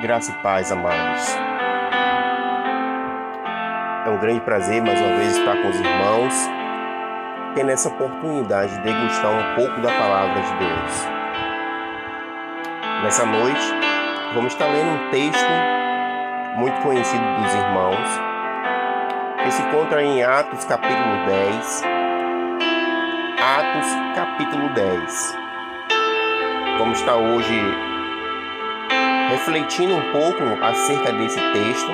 Graça e paz, amados. É um grande prazer mais uma vez estar com os irmãos, tendo essa oportunidade de degustar um pouco da palavra de Deus. Nessa noite, vamos estar lendo um texto muito conhecido dos irmãos, que se encontra em Atos capítulo 10. Atos capítulo 10. Vamos estar hoje refletindo um pouco acerca desse texto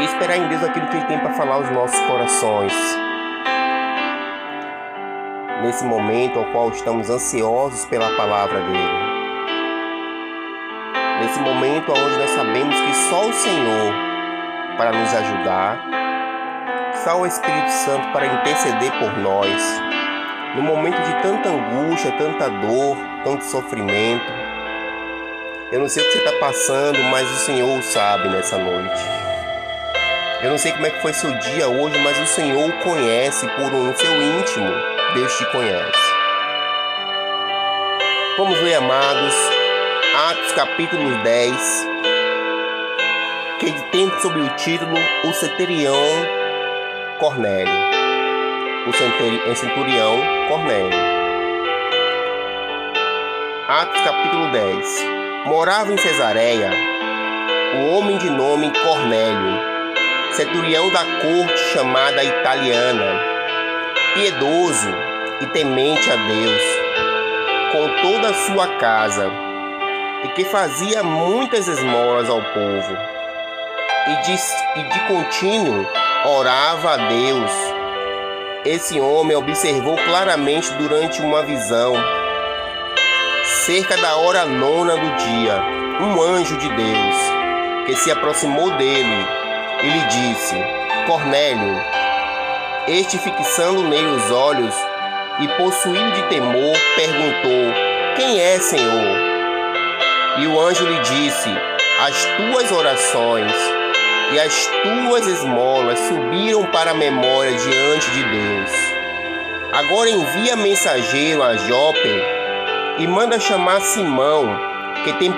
e esperar em Deus aquilo que Ele tem para falar aos nossos corações. Nesse momento ao qual estamos ansiosos pela palavra dEle. Nesse momento onde nós sabemos que só o Senhor para nos ajudar, só o Espírito Santo para interceder por nós, no momento de tanta angústia, tanta dor, tanto sofrimento. Eu não sei o que você está passando, mas o Senhor o sabe nessa noite. Eu não sei como é que foi seu dia hoje, mas o Senhor o conhece por um seu íntimo. Deus te conhece. Vamos ler, amados, Atos capítulo 10, que tem sob o título O Centurião Cornélio. O Centurião Cornélio. Atos capítulo 10. Morava em Cesareia o homem de nome Cornélio, centurião da corte chamada italiana, piedoso e temente a Deus, com toda a sua casa, e que fazia muitas esmolas ao povo, e de contínuo orava a Deus. Esse homem observou claramente durante uma visão, cerca da hora 9 do dia, um anjo de Deus, que se aproximou dele e lhe disse: Cornélio. Este, fixando nele os olhos e possuído de temor, perguntou: Quem é, Senhor? E o anjo lhe disse: As tuas orações e as tuas esmolas subiram para a memória diante de Deus. Agora envia mensageiro a Jope e manda chamar Simão, que tem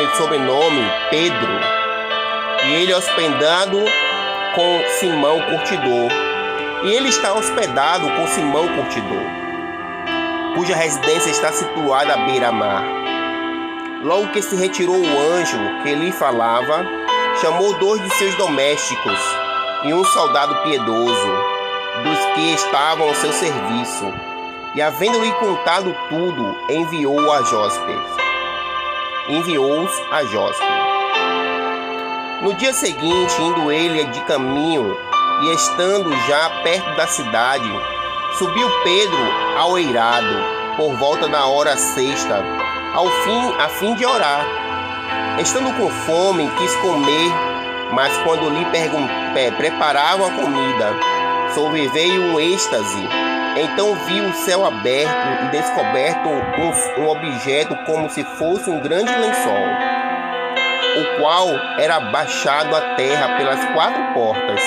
sobrenome Pedro, e ele é hospedado com Simão Curtidor. E ele está hospedado com Simão Curtidor, cuja residência está situada à beira-mar. Logo que se retirou o anjo que lhe falava, chamou 2 de seus domésticos e um soldado piedoso, dos que estavam ao seu serviço, e havendo-lhe contado tudo, enviou-os a Jóspe. No dia seguinte, indo ele de caminho e estando já perto da cidade, subiu Pedro ao eirado, por volta da hora 6, a fim de orar. Estando com fome, quis comer, mas quando lhe preparavam a comida, sobreveio um êxtase. Então viu o céu aberto e descoberto um objeto como se fosse um grande lençol, o qual era baixado à terra pelas 4 portas,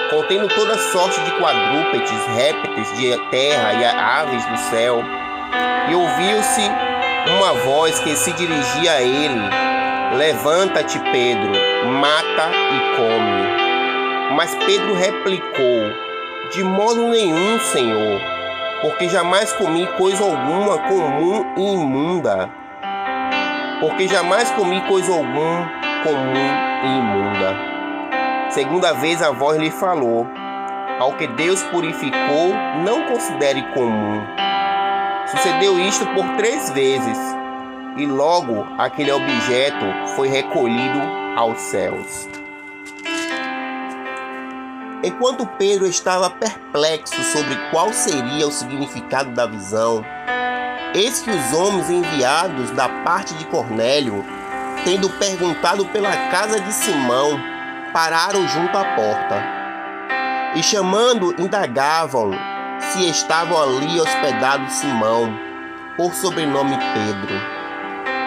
contendo toda sorte de quadrúpedes, répteis de terra e aves do céu. E ouviu-se uma voz que se dirigia a ele: Levanta-te, Pedro, mata e come. Mas Pedro replicou: De modo nenhum, Senhor, porque jamais comi coisa alguma comum e imunda. Segunda vez a voz lhe falou: Ao que Deus purificou, não considere comum. Sucedeu isto por 3 vezes, e logo aquele objeto foi recolhido aos céus. Enquanto Pedro estava perplexo sobre qual seria o significado da visão, eis que os homens enviados da parte de Cornélio, tendo perguntado pela casa de Simão, pararam junto à porta. E chamando, indagavam se estavam ali hospedado Simão, por sobrenome Pedro.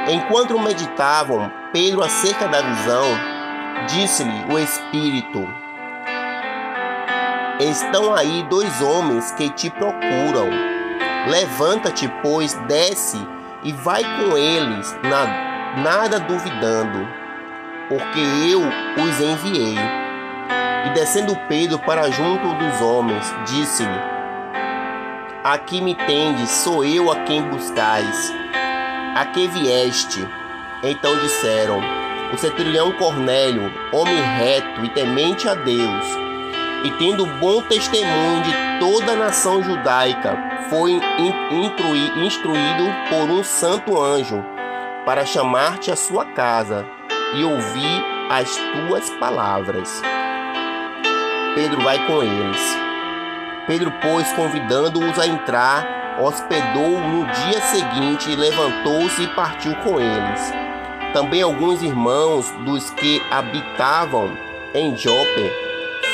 Enquanto meditavam Pedro acerca da visão, disse-lhe o Espírito: Estão aí 2 homens que te procuram. Levanta-te, pois, desce e vai com eles, nada duvidando, porque eu os enviei. E descendo Pedro para junto dos homens, disse-lhe: Aqui me tendes, sou eu a quem buscais. A que vieste? Então disseram: O centurião Cornélio, homem reto e temente a Deus, e tendo bom testemunho de toda a nação judaica, foi instruído por um santo anjo para chamar-te à sua casa e ouvir as tuas palavras. Pedro vai com eles. Pedro, pois, convidando-os a entrar, hospedou no dia seguinte, levantou-se e partiu com eles. Também alguns irmãos dos que habitavam em Jope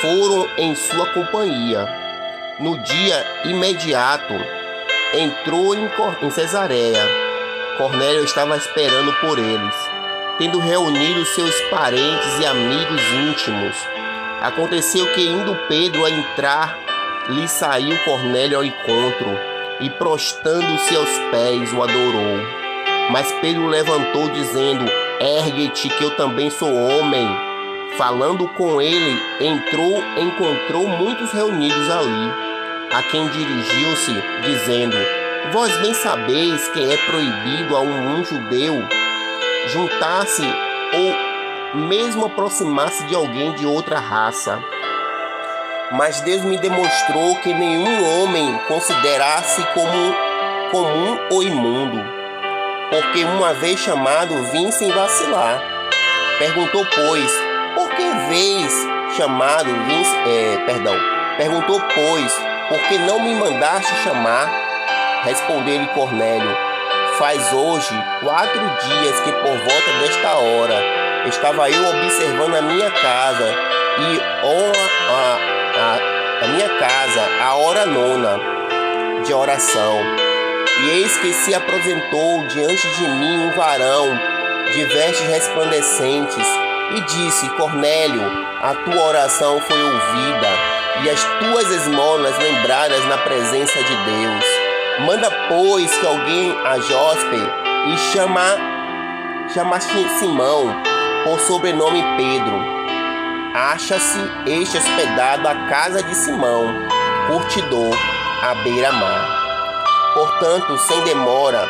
foram em sua companhia. No dia imediato, entrou em Cesareia. Cornélio estava esperando por eles, tendo reunido seus parentes e amigos íntimos. Aconteceu que, indo Pedro a entrar, lhe saiu Cornélio ao encontro e, prostrando-se aos pés, o adorou. Mas Pedro levantou, dizendo: Ergue-te, que eu também sou homem. Falando com ele, encontrou muitos reunidos ali, a quem dirigiu-se, dizendo: Vós bem sabeis que é proibido a um judeu juntar-se ou mesmo aproximar-se de alguém de outra raça. Mas Deus me demonstrou que nenhum homem considerasse como comum ou imundo, porque uma vez chamado vim sem vacilar. Perguntou, pois, por que não me mandaste chamar? Respondeu-lhe Cornélio: Faz hoje 4 dias que por volta desta hora estava eu observando a minha casa a hora 9 de oração. E eis que se apresentou diante de mim um varão de vestes resplandecentes e disse: Cornélio, a tua oração foi ouvida e as tuas esmolas lembradas na presença de Deus. Manda, pois, que alguém a Jope e chama-se Simão, por sobrenome Pedro. Acha-se este hospedado à casa de Simão, curtidor, à beira-mar. Portanto, sem demora,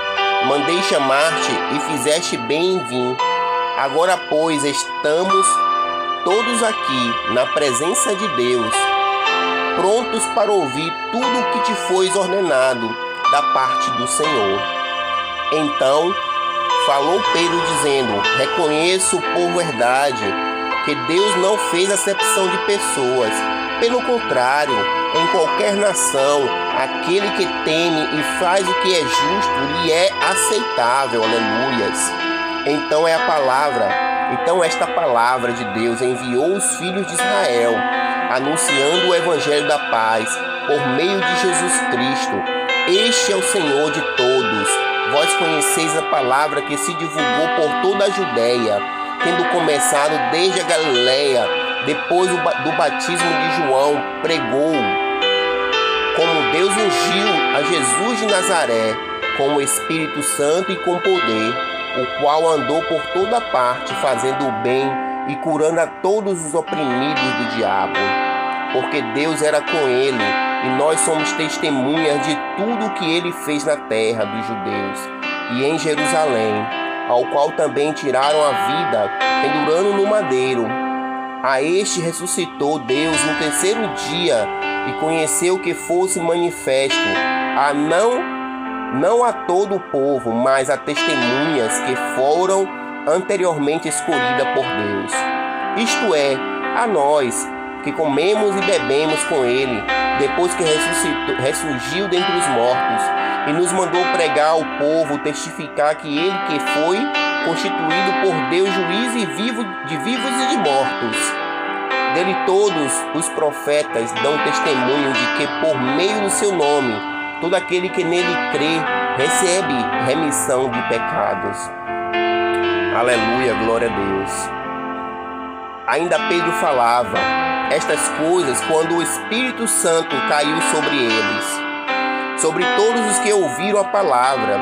mandei chamar-te e fizeste bem em vir. Agora, pois, estamos todos aqui na presença de Deus, prontos para ouvir tudo o que te foi ordenado da parte do Senhor. Então falou Pedro, dizendo: Reconheço por verdade que Deus não fez acepção de pessoas. Pelo contrário, em qualquer nação, aquele que teme e faz o que é justo lhe é aceitável. Aleluias. Então esta palavra de Deus enviou os filhos de Israel, anunciando o evangelho da paz por meio de Jesus Cristo. Este é o Senhor de todos. Vós conheceis a palavra que se divulgou por toda a Judeia, tendo começado desde a Galileia, depois do batismo de João, pregou como Deus ungiu a Jesus de Nazaré, com o Espírito Santo e com poder, o qual andou por toda parte, fazendo o bem e curando a todos os oprimidos do diabo. Porque Deus era com ele, e nós somos testemunhas de tudo o que ele fez na terra dos judeus e em Jerusalém, ao qual também tiraram a vida, pendurando no madeiro. A este ressuscitou Deus no 3º dia e conheceu que fosse manifesto não a todo o povo, mas a testemunhas que foram anteriormente escolhidas por Deus. Isto é, a nós, que comemos e bebemos com ele, depois que ressurgiu dentre os mortos, e nos mandou pregar ao povo, testificar que ele que foi constituído por Deus juiz e de vivos e de mortos. Dele todos os profetas dão testemunho de que por meio do seu nome, todo aquele que nele crê, recebe remissão de pecados. Aleluia, glória a Deus. Ainda Pedro falava estas coisas quando o Espírito Santo caiu sobre eles, sobre todos os que ouviram a palavra.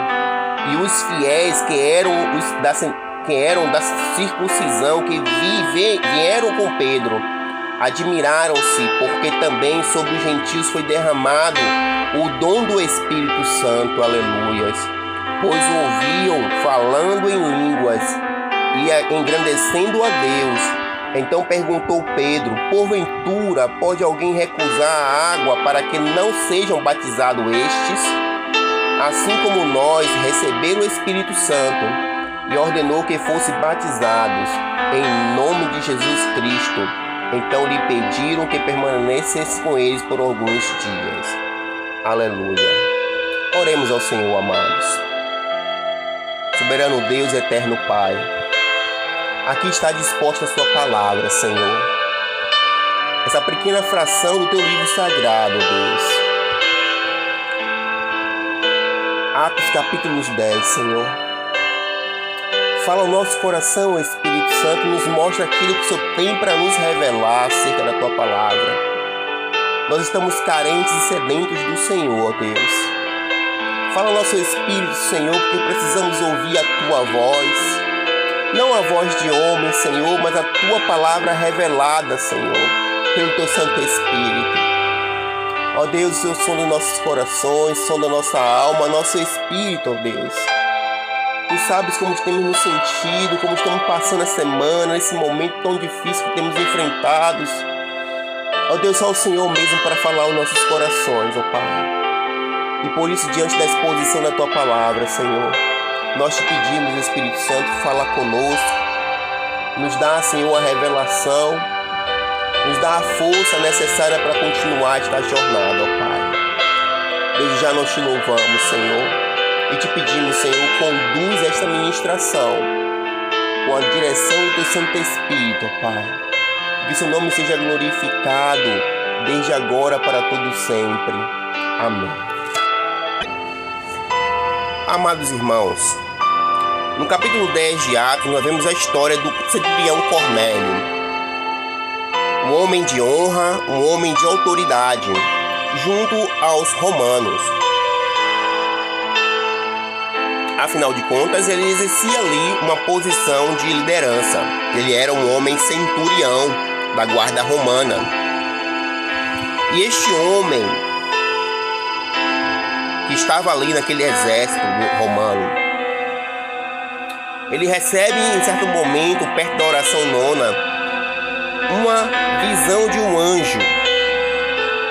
E os fiéis que eram da circuncisão, que vieram com Pedro, admiraram-se, porque também sobre os gentios foi derramado o dom do Espírito Santo, aleluias, pois o ouviam falando em línguas e engrandecendo a Deus. Então perguntou Pedro: porventura pode alguém recusar a água para que não sejam batizados estes? Assim como nós receberam o Espírito Santo, e ordenou que fossem batizados em nome de Jesus Cristo. Então lhe pediram que permanecesse com eles por alguns dias. Aleluia. Oremos ao Senhor, amados. Soberano Deus, eterno Pai, aqui está disposta a sua palavra, Senhor. Essa pequena fração do teu livro sagrado, Deus. Atos capítulos 10, Senhor. Fala ao nosso coração, Espírito Santo, nos mostra aquilo que o Senhor tem para nos revelar acerca da tua palavra. Nós estamos carentes e sedentos do Senhor, Deus. Fala ao nosso Espírito, Senhor, porque precisamos ouvir a tua voz. Não a voz de homem, Senhor, mas a tua palavra revelada, Senhor, pelo teu Santo Espírito. Ó Deus, o Senhor sonda nossos corações, sonda nossa alma, nosso espírito, ó Deus. Tu sabes como temos nos sentido, como estamos passando a semana, nesse momento tão difícil que temos enfrentados. Ó Deus, só o Senhor mesmo para falar aos nossos corações, ó Pai. E por isso, diante da exposição da Tua Palavra, Senhor, nós te pedimos, Espírito Santo, fala conosco. Nos dá, Senhor, a revelação. Nos dá a força necessária para continuar esta jornada, ó Pai. Desde já nós te louvamos, Senhor. E te pedimos, Senhor, conduz esta ministração com a direção do Teu Santo Espírito, Pai. Que seu nome seja glorificado desde agora para todo sempre. Amém. Amados irmãos, no capítulo 10 de Atos, nós vemos a história do centurião Cornélio. Um homem de honra, um homem de autoridade, junto aos romanos. Afinal de contas, ele exercia ali uma posição de liderança. Ele era um homem centurião da guarda romana. E este homem, que estava ali naquele exército romano, ele recebe em certo momento, perto da oração nona, uma visão de um anjo,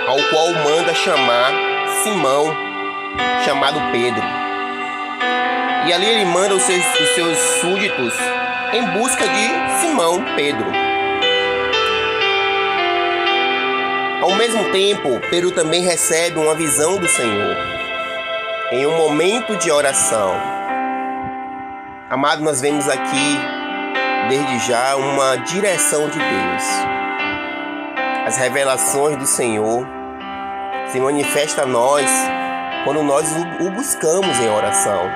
ao qual manda chamar Simão, chamado Pedro. E ali ele manda os seus súditos em busca de Simão Pedro. Ao mesmo tempo, Pedro também recebe uma visão do Senhor em um momento de oração. Amado, nós vemos aqui, desde já, uma direção de Deus. As revelações do Senhor se manifestam a nós quando nós o buscamos em oração.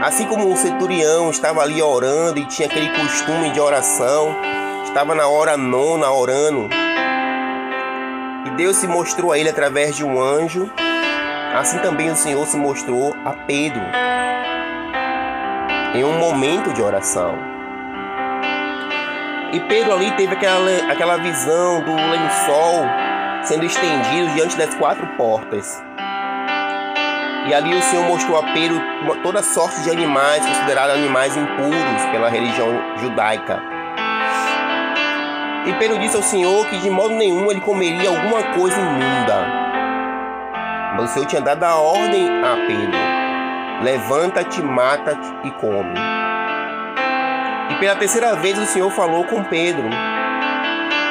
Assim como o centurião estava ali orando e tinha aquele costume de oração, estava na hora nona orando, e Deus se mostrou a ele através de um anjo, assim também o Senhor se mostrou a Pedro em um momento de oração. E Pedro ali teve aquela visão do lençol sendo estendido diante das 4 portas. E ali o Senhor mostrou a Pedro toda sorte de animais, considerados animais impuros pela religião judaica. E Pedro disse ao Senhor que de modo nenhum ele comeria alguma coisa imunda. Mas o Senhor tinha dado a ordem a Pedro: levanta-te, mata-te e come. E pela terceira vez o Senhor falou com Pedro.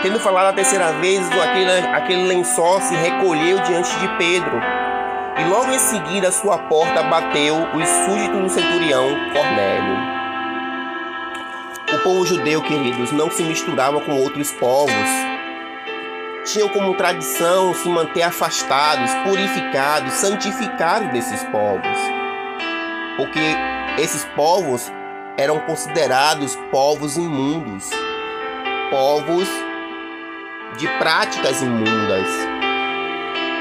Tendo falado a terceira vez, aquele lençol se recolheu diante de Pedro. E logo em seguida a sua porta bateu os súditos do centurião Cornélio. O povo judeu, queridos, não se misturava com outros povos. Tinham como tradição se manter afastados, purificados, santificados desses povos. Porque esses povos eram considerados povos imundos, povos de práticas imundas.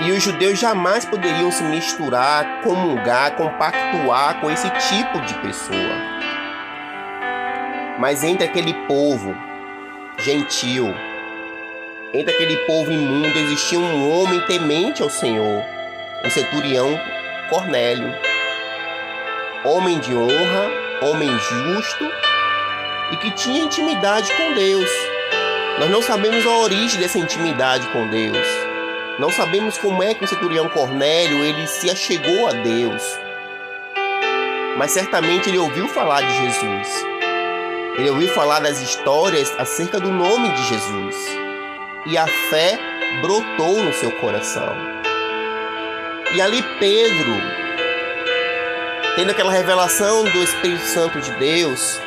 E os judeus jamais poderiam se misturar, comungar, compactuar com esse tipo de pessoa. Mas entre aquele povo gentil, entre aquele povo imundo, existia um homem temente ao Senhor, o centurião Cornélio. Homem de honra, homem justo e que tinha intimidade com Deus. Nós não sabemos a origem dessa intimidade com Deus. Não sabemos como é que o centurião Cornélio ele se achegou a Deus. Mas certamente ele ouviu falar de Jesus. Ele ouviu falar das histórias acerca do nome de Jesus. E a fé brotou no seu coração. E ali Pedro, tendo aquela revelação do Espírito Santo de Deus,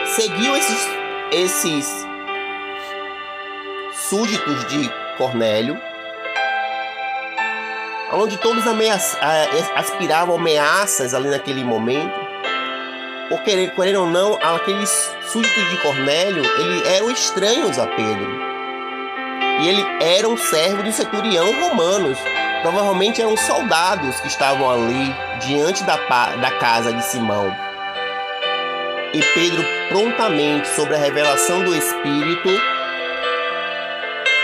seguiu esses súditos de Cornélio, onde todos aspiravam ameaças ali naquele momento, porque, querendo ou não, aqueles súditos de Cornélio, eles eram estranhos a Pedro, e ele era um servo do centurião romanos. Provavelmente eram soldados que estavam ali diante da casa de Simão. E Pedro, prontamente, sobre a revelação do Espírito,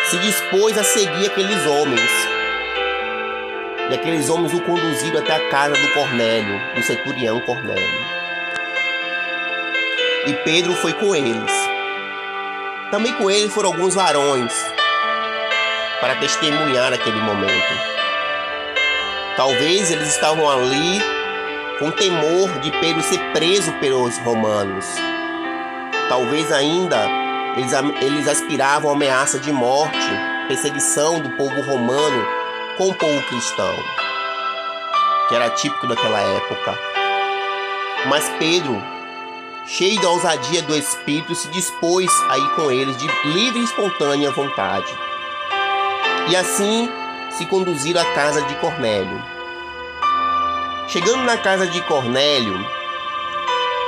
se dispôs a seguir aqueles homens. E aqueles homens o conduziram até a casa do Cornélio, do centurião Cornélio. E Pedro foi com eles. Também com eles foram alguns varões para testemunhar aquele momento. Talvez eles estavam ali com temor de Pedro ser preso pelos romanos. Talvez ainda eles aspiravam a ameaça de morte, perseguição do povo romano com o povo cristão, que era típico daquela época. Mas Pedro, cheio da ousadia do Espírito, se dispôs a ir com eles de livre e espontânea vontade. E assim se conduziram à casa de Cornélio. Chegando na casa de Cornélio,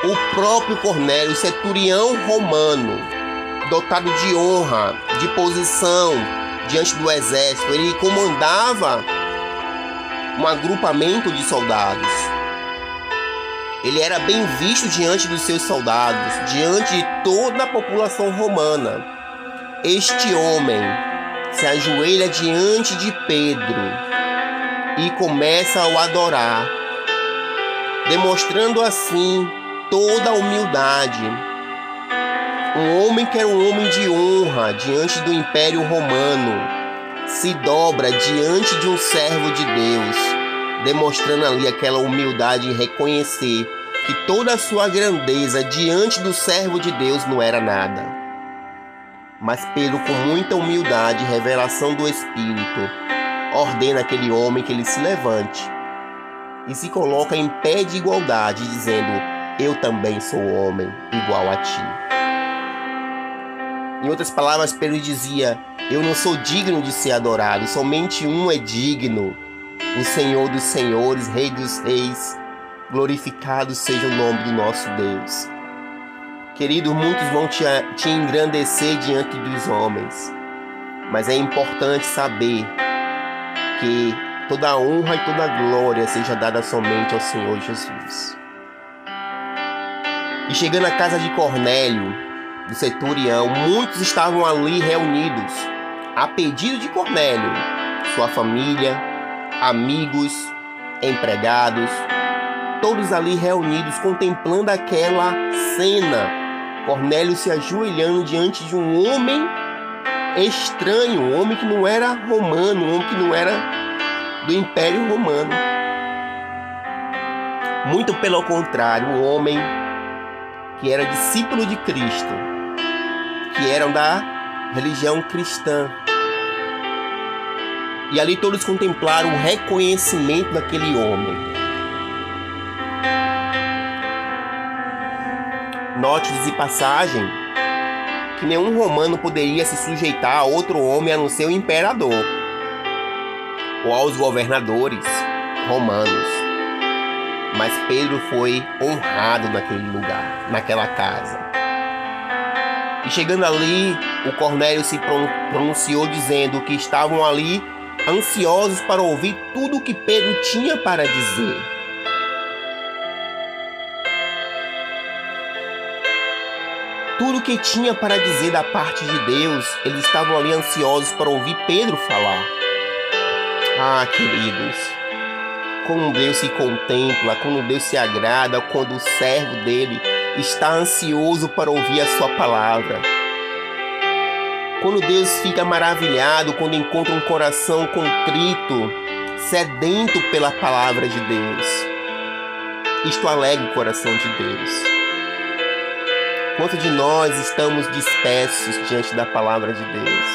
o próprio Cornélio, centurião romano, dotado de honra, de posição diante do exército, ele comandava um agrupamento de soldados. Ele era bem visto diante dos seus soldados, diante de toda a população romana. Este homem se ajoelha diante de Pedro e começa a o adorar, demonstrando assim toda a humildade. Um homem que era um homem de honra diante do Império Romano se dobra diante de um servo de Deus, demonstrando ali aquela humildade e reconhecer que toda a sua grandeza diante do servo de Deus não era nada. Mas Pedro, com muita humildade e revelação do Espírito, ordena aquele homem que ele se levante e se coloca em pé de igualdade, dizendo: eu também sou homem igual a ti. Em outras palavras, Pedro dizia: eu não sou digno de ser adorado, somente um é digno, o Senhor dos senhores, Rei dos reis. Glorificado seja o nome do nosso Deus. Querido, muitos vão te engrandecer diante dos homens, mas é importante saber que toda a honra e toda a glória seja dada somente ao Senhor Jesus. E chegando à casa de Cornélio, do centurião, muitos estavam ali reunidos, a pedido de Cornélio, sua família, amigos, empregados, todos ali reunidos, contemplando aquela cena. Cornélio se ajoelhando diante de um homem estranho, um homem que não era romano, um homem que não era do Império Romano. Muito pelo contrário, um homem que era discípulo de Cristo, que eram da religião cristã. E ali todos contemplaram o reconhecimento daquele homem. Note-se de passagem que nenhum romano poderia se sujeitar a outro homem a não ser o imperador ou aos governadores romanos. Mas Pedro foi honrado naquele lugar, naquela casa. E chegando ali, o Cornélio se pronunciou dizendo que estavam ali ansiosos para ouvir tudo o que Pedro tinha para dizer. Tudo o que tinha para dizer da parte de Deus, eles estavam ali ansiosos para ouvir Pedro falar. Ah, queridos, como Deus se contempla, como Deus se agrada quando o servo dele está ansioso para ouvir a sua palavra. Quando Deus fica maravilhado quando encontra um coração contrito, sedento pela palavra de Deus. Isto alegra o coração de Deus. Quanto de nós estamos dispersos diante da palavra de Deus?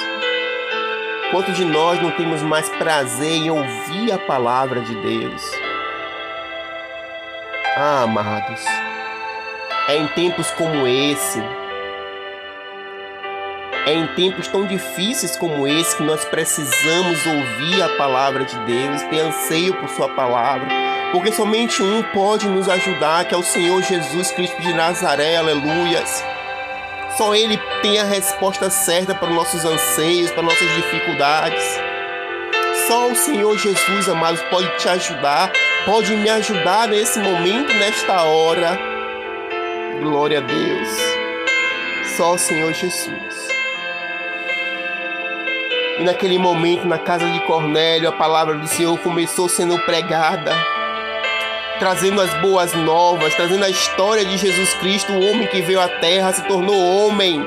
Quanto de nós não temos mais prazer em ouvir a palavra de Deus? Ah, amados, é em tempos como esse, é em tempos tão difíceis como esse que nós precisamos ouvir a palavra de Deus, ter anseio por sua palavra, porque somente um pode nos ajudar, que é o Senhor Jesus Cristo de Nazaré, aleluias. Só Ele tem a resposta certa para os nossos anseios, para nossas dificuldades. Só o Senhor Jesus, amados, pode te ajudar, pode me ajudar nesse momento, nesta hora. Glória a Deus. Só o Senhor Jesus. E naquele momento, na casa de Cornélio, a palavra do Senhor começou sendo pregada, trazendo as boas novas, trazendo a história de Jesus Cristo, o homem que veio à terra, se tornou homem,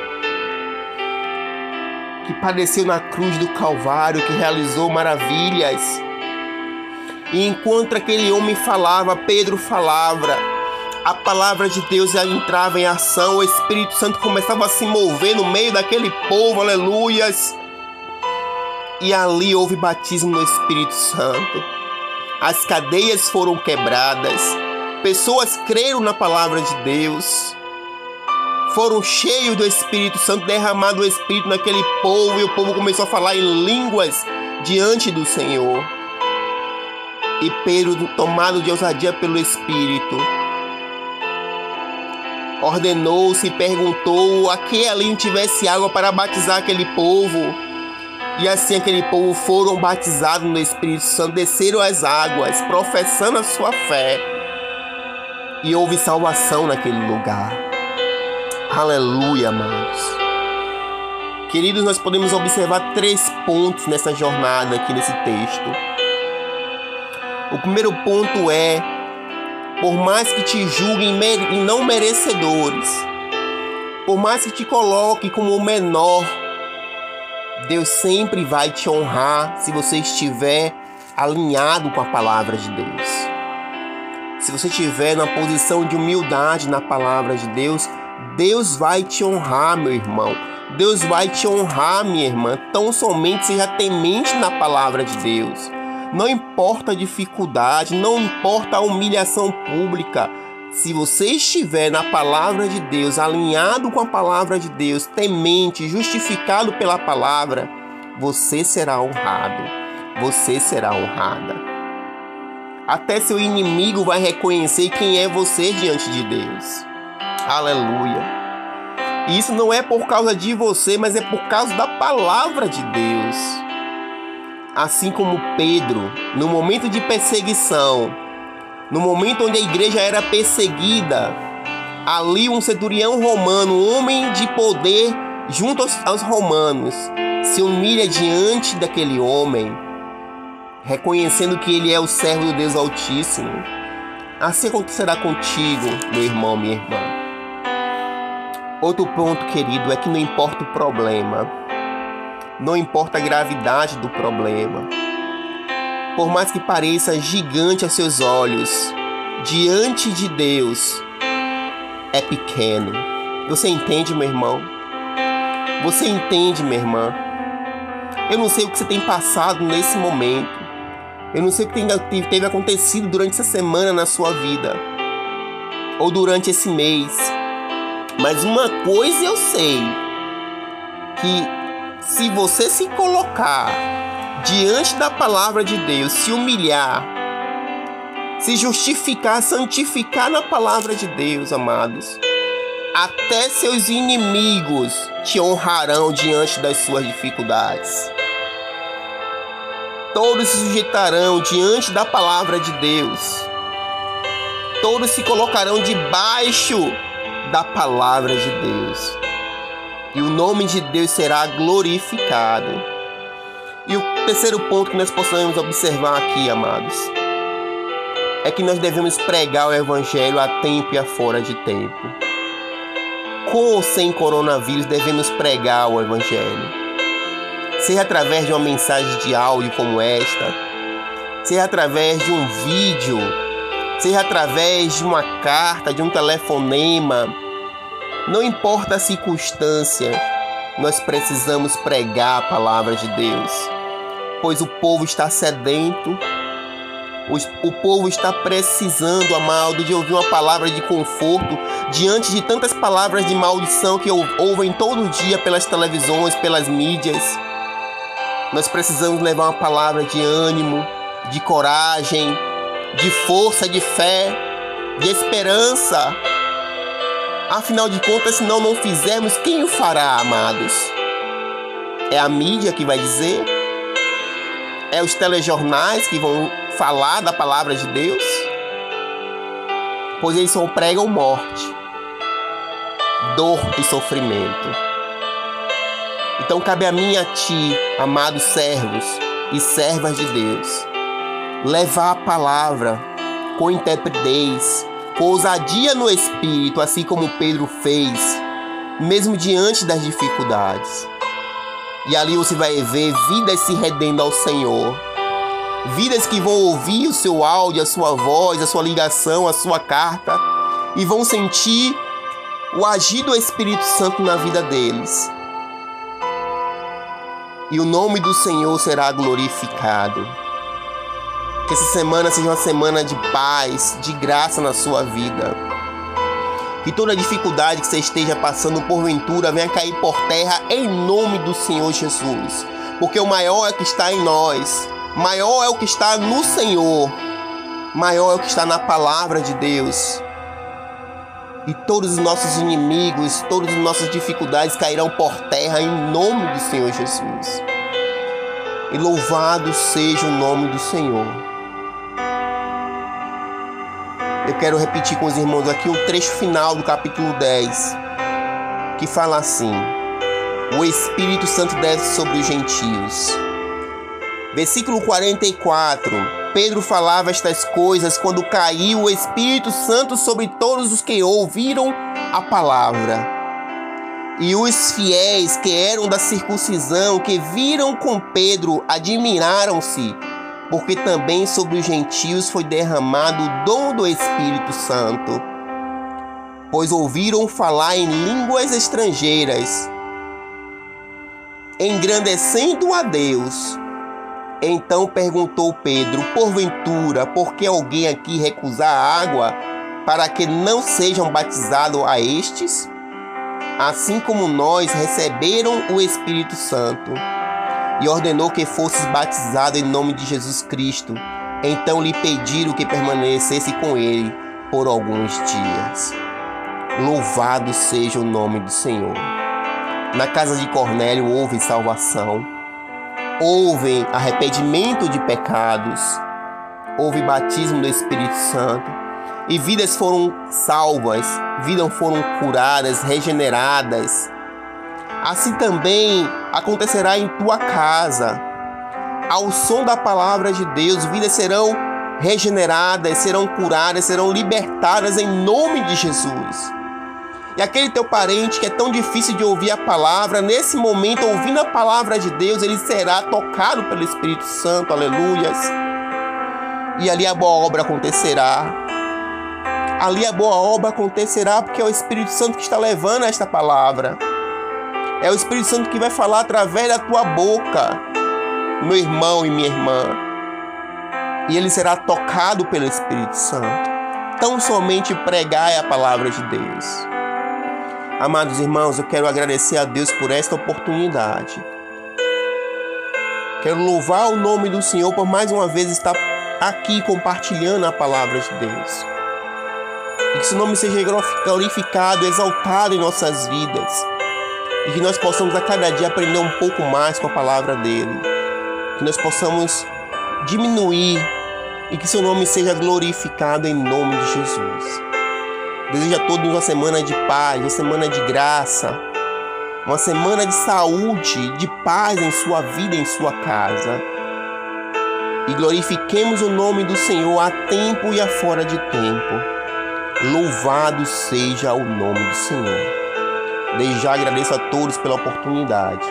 que padeceu na cruz do Calvário, que realizou maravilhas. E enquanto aquele homem falava, Pedro falava, a palavra de Deus já entrava em ação, o Espírito Santo começava a se mover no meio daquele povo, aleluias. E ali houve batismo no Espírito Santo. As cadeias foram quebradas, pessoas creram na palavra de Deus, foram cheios do Espírito Santo, derramado o Espírito naquele povo, e o povo começou a falar em línguas diante do Senhor. E Pedro, tomado de ousadia pelo Espírito, ordenou-se e perguntou a que ali não tivesse água para batizar aquele povo. E assim aquele povo foram batizados no Espírito Santo, desceram as águas, professando a sua fé. E houve salvação naquele lugar. Aleluia, amados. Queridos, nós podemos observar 3 pontos nessa jornada aqui nesse texto. O primeiro ponto é: por mais que te julguem não merecedores, por mais que te coloque como o menor, Deus sempre vai te honrar se você estiver alinhado com a palavra de Deus. Se você estiver na posição de humildade na palavra de Deus, Deus vai te honrar, meu irmão. Deus vai te honrar, minha irmã. Tão somente seja temente na palavra de Deus. Não importa a dificuldade, não importa a humilhação pública. Se você estiver na palavra de Deus, alinhado com a palavra de Deus, temente, justificado pela palavra, você será honrado, você será honrada. Até seu inimigo vai reconhecer quem é você diante de Deus. Aleluia. E isso não é por causa de você, mas é por causa da palavra de Deus. Assim como Pedro, no momento de perseguição, no momento onde a igreja era perseguida, ali um centurião romano, um homem de poder junto aos romanos, se humilha diante daquele homem, reconhecendo que ele é o servo do Deus Altíssimo. Assim acontecerá contigo, meu irmão, minha irmã. Outro ponto, querido, é que não importa o problema, não importa a gravidade do problema, por mais que pareça gigante aos seus olhos, diante de Deus é pequeno. Você entende, meu irmão? Você entende, minha irmã? Eu não sei o que você tem passado nesse momento. Eu não sei o que teve acontecido durante essa semana na sua vida, ou durante esse mês. Mas uma coisa eu sei, que se você se colocar diante da palavra de Deus, se humilhar, se justificar, santificar na palavra de Deus, amados, até seus inimigos te honrarão diante das suas dificuldades. Todos se sujeitarão diante da palavra de Deus. Todos se colocarão debaixo da palavra de Deus. E o nome de Deus será glorificado. E o terceiro ponto que nós possamos observar aqui, amados, é que nós devemos pregar o evangelho a tempo e a fora de tempo. Com ou sem coronavírus, devemos pregar o evangelho. Seja através de uma mensagem de áudio como esta, seja através de um vídeo, seja através de uma carta, de um telefonema, não importa a circunstância, nós precisamos pregar a palavra de Deus, pois o povo está sedento, o povo está precisando, amado, de ouvir uma palavra de conforto diante de tantas palavras de maldição que ouvem todo dia pelas televisões, pelas mídias. Nós precisamos levar uma palavra de ânimo, de coragem, de força, de fé, de esperança. Afinal de contas, se não fizermos, quem o fará, amados? É a mídia que vai dizer? É os telejornais que vão falar da palavra de Deus? Pois eles só pregam morte, dor e sofrimento. Então cabe a mim e a ti, amados servos e servas de Deus, levar a palavra com intrepidez, com ousadia no Espírito, assim como Pedro fez, mesmo diante das dificuldades. E ali você vai ver vidas se rendendo ao Senhor, vidas que vão ouvir o seu áudio, a sua voz, a sua ligação, a sua carta, e vão sentir o agir do Espírito Santo na vida deles. E o nome do Senhor será glorificado. Que essa semana seja uma semana de paz, de graça na sua vida. Que toda dificuldade que você esteja passando porventura venha cair por terra em nome do Senhor Jesus. Porque o maior é o que está em nós. Maior é o que está no Senhor. Maior é o que está na palavra de Deus. E todos os nossos inimigos, todas as nossas dificuldades cairão por terra em nome do Senhor Jesus. E louvado seja o nome do Senhor. Eu quero repetir com os irmãos aqui o trecho final do capítulo 10, que fala assim: o Espírito Santo desce sobre os gentios. Versículo 44. Pedro falava estas coisas quando caiu o Espírito Santo sobre todos os que ouviram a palavra. E os fiéis que eram da circuncisão, que viram com Pedro, admiraram-se, porque também sobre os gentios foi derramado o dom do Espírito Santo, pois ouviram falar em línguas estrangeiras, engrandecendo a Deus. Então perguntou Pedro: porventura, por que alguém aqui recusar água para que não sejam batizados a estes? Assim como nós receberam o Espírito Santo. E ordenou que fosses batizado em nome de Jesus Cristo. Então lhe pediram que permanecesse com ele por alguns dias. Louvado seja o nome do Senhor. Na casa de Cornélio houve salvação. Houve arrependimento de pecados, houve batismo do Espírito Santo, e vidas foram salvas, vidas foram curadas, regeneradas. Assim também acontecerá em tua casa. Ao som da palavra de Deus, vidas serão regeneradas, serão curadas, serão libertadas em nome de Jesus. E aquele teu parente que é tão difícil de ouvir a palavra, nesse momento, ouvindo a palavra de Deus, ele será tocado pelo Espírito Santo, aleluias. E ali a boa obra acontecerá. Ali a boa obra acontecerá porque é o Espírito Santo que está levando esta palavra. É o Espírito Santo que vai falar através da tua boca, meu irmão e minha irmã. E ele será tocado pelo Espírito Santo. Tão somente pregai a palavra de Deus. Amados irmãos, eu quero agradecer a Deus por esta oportunidade. Quero louvar o nome do Senhor por mais uma vez estar aqui compartilhando a palavra de Deus. E que seu nome seja glorificado, exaltado em nossas vidas. E que nós possamos a cada dia aprender um pouco mais com a palavra dele. Que nós possamos diminuir e que seu nome seja glorificado em nome de Jesus. Desejo a todos uma semana de paz, uma semana de graça, uma semana de saúde, de paz em sua vida, em sua casa. E glorifiquemos o nome do Senhor a tempo e a fora de tempo. Louvado seja o nome do Senhor. Desde já agradeço a todos pela oportunidade,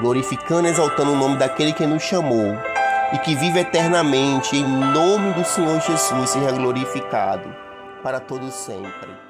glorificando e exaltando o nome daquele que nos chamou e que vive eternamente. Em nome do Senhor Jesus seja glorificado para todos sempre.